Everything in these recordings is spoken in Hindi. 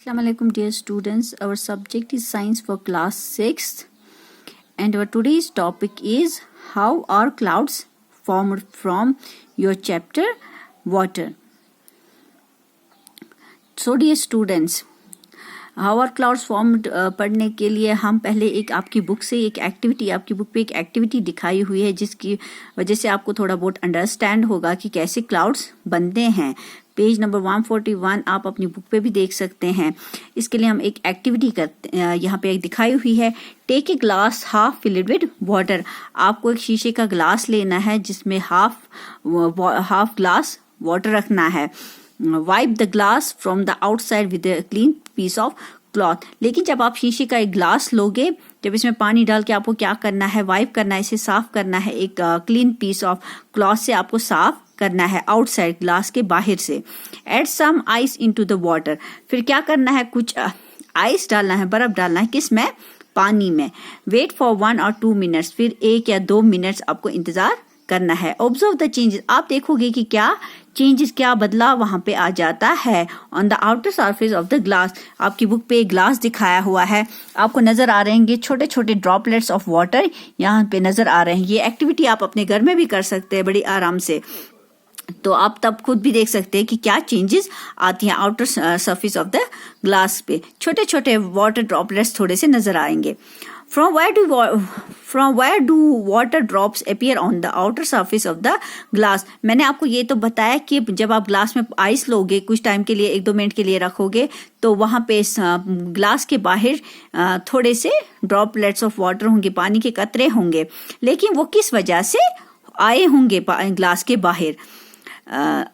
Assalamu alaikum dear students. Our subject is science for class 6th and our today's topic is how are clouds formed from your chapter water. So dear students, how are clouds formed पढ़ने के लिए हम पहले एक आपकी बुक से एक एक्टिविटी आपकी बुक पे एक एक्टिविटी दिखाई हुई है जिसकी वजह से आपको थोड़ा बहुत अंडरस्टैंड होगा कि कैसे क्लाउड्स बनते हैं. पेज नंबर 141 आप अपनी बुक पे भी देख सकते हैं. इसके लिए हम एक एक्टिविटी करते यहाँ पे एक दिखाई हुई है. Take a glass half filled with water. आपको एक शीशे का ग्लास लेना है जिसमें हाफ ग्लास वाटर रखना है. Wipe the glass from the outside with a clean piece of cloth. लेकिन जब आप शीशे का एक ग्लास लोगे, जब इसमें पानी डाल के आपको क्या करना है, वाइप करना है, इसे साफ करना है. एक क्लीन पीस ऑफ क्लॉथ से आपको साफ करना है आउटसाइड ग्लास के बाहर से. Add some ice into the water. फिर क्या करना है, कुछ आइस डालना है, बर्फ डालना है. किस में? पानी में. Wait for 1 or 2 minutes. फिर 1 या 2 मिनट्स आपको इंतजार करना है. Observe the changes. आप देखोगे कि क्या चेंजेस, क्या बदलाव वहां पे आ जाता है. On the outer surface of the glass. आपकी बुक पे एक ग्लास दिखाया हुआ है, आपको नजर आ रहे हैं छोटे छोटे ड्रॉपलेट्स ऑफ वाटर यहाँ पे नजर आ रहे हैं. ये एक्टिविटी आप अपने घर में भी कर सकते हैं बड़ी आराम से. तो आप तब खुद भी देख सकते हैं कि क्या चेंजेस आती हैं outer surface of the glass पे. छोटे छोटे वाटर ड्रॉपलेट्स थोड़े से नजर आएंगे. From where do water drops appear on the outer surface of the glass? मैंने आपको ये तो बताया कि जब आप ग्लास में आइस लोगे, कुछ टाइम के लिए 1-2 मिनट के लिए रखोगे, तो वहां पे ग्लास के बाहर थोड़े से ड्रॉपलेट्स ऑफ वाटर होंगे, पानी के कतरे होंगे. लेकिन वो किस वजह से आए होंगे ग्लास के बाहर?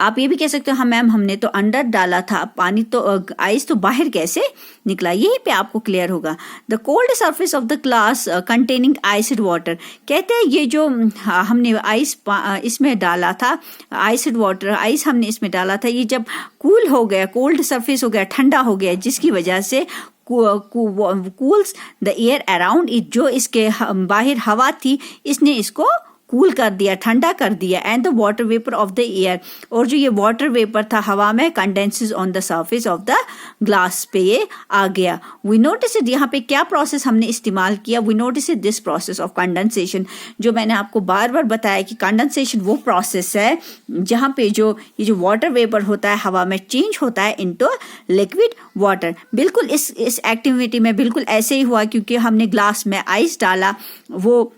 आप ये भी कह सकते हो हाँ मैम हमने तो अंदर डाला था पानी, तो आइस तो बाहर कैसे निकला? यही पे आपको क्लियर होगा. The cold surface of the glass containing iced water. कहते हैं ये जो हमने आइस इसमें डाला था, आइस्ड वाटर, आइस हमने इसमें डाला था, ये जब कूल हो गया, कोल्ड सरफेस हो गया, ठंडा हो गया, जिसकी वजह से cools the air around it. जो इसके बाहर हवा थी इसने इसको कूल कर दिया, ठंडा कर दिया. And the water vapour of the air. और जो ये वाटर वेपर था हवा में, condenses on the surface of the glass पे ये आ गया. We notice it. यहाँ पे क्या प्रोसेस हमने इस्तेमाल किया? We notice it this process of condensation. जो मैंने आपको बार बार बताया कि कंडेंसेशन वो प्रोसेस है जहाँ पे जो ये जो वाटर वेपर होता है हवा में चेंज होता है इनटू लिक्विड वाटर. बिल्कुल इस एक्टिविटी में बिल्कुल ऐसे ही हुआ, क्योंकि हमने ग्लास में आइस डाला, वो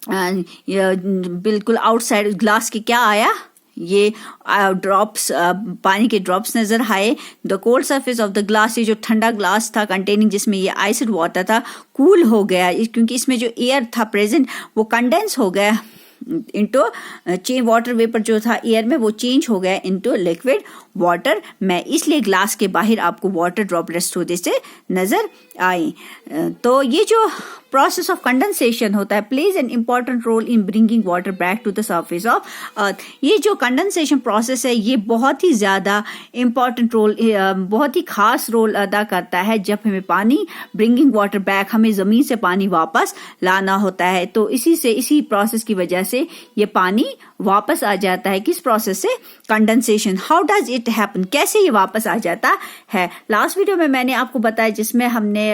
बिल्कुल आउटसाइड ग्लास के क्या आया, ये ड्रॉप्स, पानी के ड्रॉप्स नजर आए. The cold surface of the glass, ये जो ठंडा ग्लास था कंटेनिंग जिसमें ये आइस्ड वाटर था, कूल हो गया, क्योंकि इसमें जो एयर था प्रेजेंट वो कंडेंस हो गया इनटू वाटर वेपर जो था एयर में, वो चेंज हो गया इनटू लिक्विड वाटर में. इसलिए ग्लास के बाहर आपको वाटर ड्रॉपलेट्स थोड़े से नजर आए. तो ये जो प्रोसेस ऑफ कंडेंसेशन होता है plays an important role in bringing water back to the surface of earth. ये जो कंडेंसेशन प्रोसेस है ये बहुत ही ज्यादा इम्पॉर्टेंट रोल, बहुत ही खास रोल अदा करता है जब हमें पानी, ब्रिंगिंग वाटर बैक, हमें जमीन से पानी वापस लाना होता है. तो इसी प्रोसेस की वजह से ये पानी वापस आ जाता है. किस प्रोसेस से? Condensation. How does it happen? कैसे ये वापस आ जाता है? लास्ट वीडियो में मैंने आपको बताया जिसमें हमने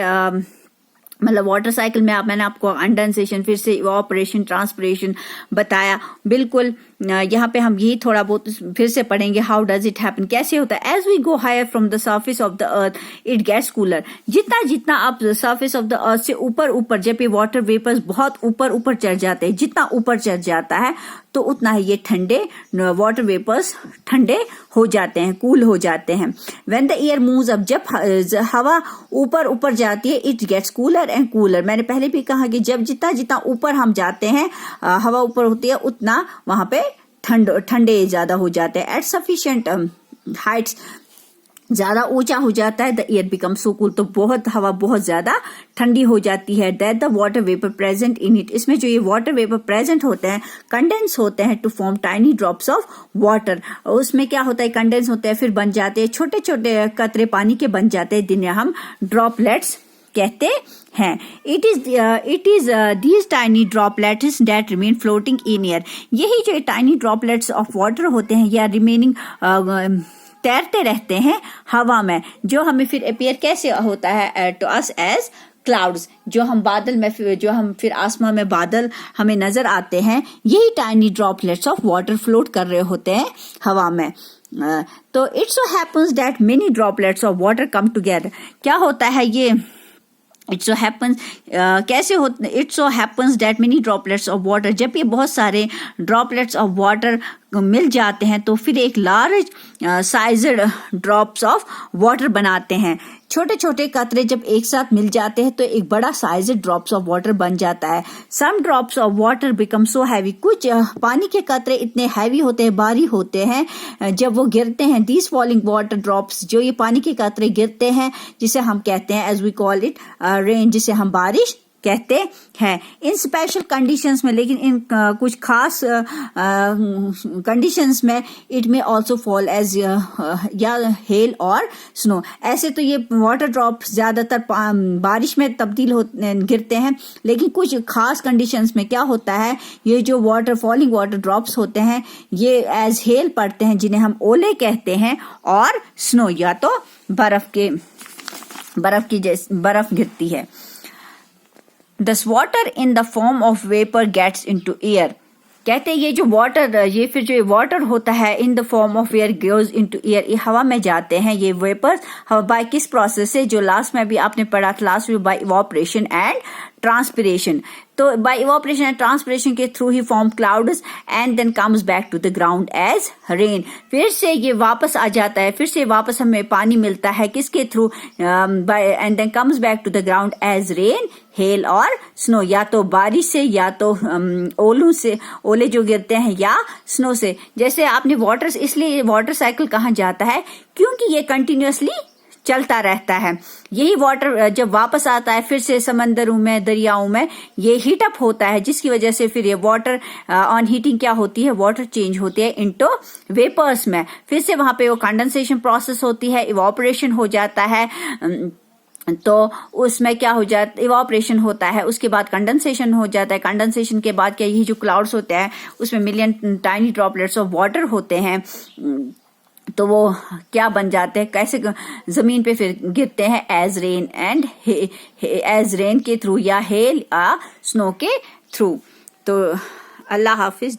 मतलब वाटर साइकिल में मैंने आपको कंडेंसेशन, फिर से इवापोरेशन, ट्रांसपिरेशन बताया. बिल्कुल यहाँ पे हम यही थोड़ा बहुत फिर से पढ़ेंगे. How does it happen? कैसे होता है? As we go higher from the surface of the earth it gets cooler. जितना आप सरफेस ऑफ द अर्थ से ऊपर जब ये वाटर वेपर्स बहुत ऊपर चढ़ जाते हैं, जितना ऊपर चढ़ जाता है तो उतना ही ये ठंडे वाटर वेपर्स ठंडे हो जाते हैं, कूल हो जाते हैं. When the air moves up, जब हवा ऊपर जाती है, it gets cooler and cooler. मैंने पहले भी कहा कि जब जितना ऊपर हम जाते हैं, हवा ऊपर होती है, उतना वहां पे ठंडे ज्यादा हो जाते हैं. एट सफिशिएंट हाइट्स, ज्यादा ऊंचा हो जाता है, the air become so cool, तो हवा बहुत ज्यादा ठंडी हो जाती है. That the water vapour present in it. इसमें जो ये वाटर वेपर प्रेजेंट होते हैं, कंडेंस होते हैं to form tiny drops of water. उसमें क्या होता है, कंडेंस होते हैं, फिर बन जाते हैं छोटे छोटे कतरे पानी के बन जाते हैं, जिन्हें हम ड्रॉपलेट्स कहते हैं. It is these tiny droplets that remain floating in air. यही जो टाइनी ड्रॉपलेट्स ऑफ वाटर होते हैं या रिमेनिंग तैरते रहते हैं हवा में, जो हमें फिर अपीयर कैसे होता है टू अस एज क्लाउड्स, जो हम बादल में फिर आसमान में बादल हमें नजर आते हैं, यही tiny droplets of water float कर रहे होते हैं हवा में। तो it so happens that many droplets of water come together. क्या होता है ये इट सो हैपन्स कैसे होता, it so happens that many droplets of water, जब ये बहुत सारे ड्रॉपलेट्स ऑफ वाटर मिल जाते हैं तो फिर एक large sized drops of water बनाते हैं। छोटे छोटे कतरे जब एक साथ मिल जाते हैं तो एक बड़ा साइज्ड ड्रॉप्स ऑफ वाटर बन जाता है। Some drops of water become so heavy, कुछ पानी के कतरे इतने हैवी होते हैं, भारी होते हैं जब वो गिरते हैं। दीज फॉलिंग वाटर ड्रॉप्स, जो ये पानी के कतरे गिरते हैं, जिसे हम कहते हैं as we call it rain, जिसे हम बारिश कहते हैं इन स्पेशल कंडीशंस में। लेकिन इन कुछ खास कंडीशंस में इट में ऑल्सो फॉल एज या हेल और स्नो। ऐसे तो ये वाटर ड्रॉप ज्यादातर बारिश में तब्दील गिरते हैं, लेकिन कुछ खास कंडीशंस में क्या होता है, ये जो फॉलिंग वाटर ड्रॉप्स होते हैं ये एज हेल पड़ते हैं, जिन्हें हम ओले कहते हैं, और स्नो या तो बर्फ गिरती है। This water in the form of vapor gets into air. कहते हैं ये जो वाटर होता है in the form of air goes into air, ये हवा में जाते हैं ये वेपर्स। बाय किस प्रोसेस से, जो लास्ट में भी आपने पढ़ा था लास्ट में, बाय इवोपरेशन एंड ट्रांसपिरेशन। तो बाय इवोपरेशन एंड ट्रांसपिरेशन के थ्रू ही form clouds and then comes back to the ground as rain. फिर से ये वापस आ जाता है, फिर से वापस हमें पानी मिलता है किसके through, by and then comes back to the ground as rain, hail और स्नो, या तो बारिश से या तो ओले जो गिरते हैं, या स्नो से। जैसे आपने इसलिए वाटर साइकिल कहा जाता है क्योंकि ये कंटिन्यूअसली चलता रहता है। यही वाटर जब वापस आता है फिर से समंदरों में, दरियाओं में, ये हीट अप होता है, जिसकी वजह से फिर ये वाटर ऑन हीटिंग क्या होती है, वाटर चेंज होती है इनटू वेपर्स में। फिर से वहां पे वो कंडेंसेशन प्रोसेस होती है, इवोपरेशन हो जाता है, तो उसमें क्या हो जाता है, इवोपरेशन होता है, उसके बाद कंडेंसेशन हो जाता है। कंडेंसेशन के बाद क्या, यही जो क्लाउड्स होते हैं उसमें million tiny droplets of water होते हैं, तो वो क्या बन जाते हैं, कैसे जमीन पे फिर गिरते हैं as rain and as rain के थ्रू, या हेल या स्नो के थ्रू। तो अल्लाह हाफिज।